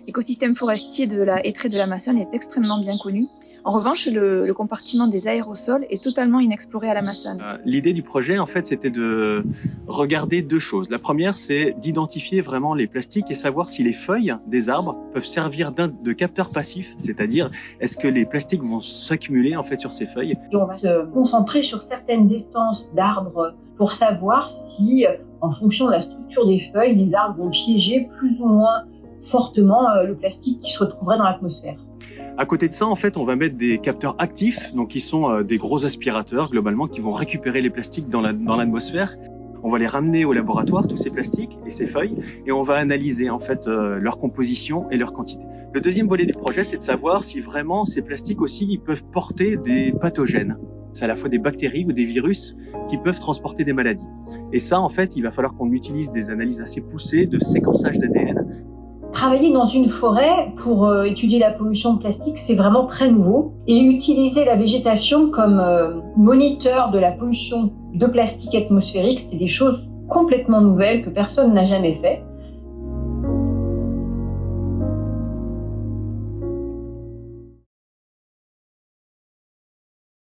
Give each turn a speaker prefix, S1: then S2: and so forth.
S1: L'écosystème forestier de la hêtraie de l'Amazone est extrêmement bien connu. En revanche, le compartiment des aérosols est totalement inexploré à l'Amazone.
S2: L'idée du projet, en fait, c'était de regarder deux choses. La première, c'est d'identifier vraiment les plastiques et savoir si les feuilles des arbres peuvent servir de capteur passif, c'est-à-dire est-ce que les plastiques vont s'accumuler en fait sur ces feuilles.
S3: Et on va se concentrer sur certaines essences d'arbres pour savoir si, en fonction de la structure des feuilles, les arbres vont piéger plus ou moins fortement le plastique qui se retrouverait dans l'atmosphère.
S2: À côté de ça, en fait, on va mettre des capteurs actifs, donc qui sont des gros aspirateurs globalement qui vont récupérer les plastiques dans l'atmosphère. On va les ramener au laboratoire, tous ces plastiques et ces feuilles, et on va analyser en fait leur composition et leur quantité. Le deuxième volet du projet, c'est de savoir si vraiment ces plastiques aussi ils peuvent porter des pathogènes. C'est à la fois des bactéries ou des virus qui peuvent transporter des maladies. Et ça, en fait, il va falloir qu'on utilise des analyses assez poussées de séquençage d'ADN.
S3: Travailler dans une forêt pour étudier la pollution de plastique, c'est vraiment très nouveau. Et utiliser la végétation comme moniteur de la pollution de plastique atmosphérique, c'est des choses complètement nouvelles que personne n'a jamais fait.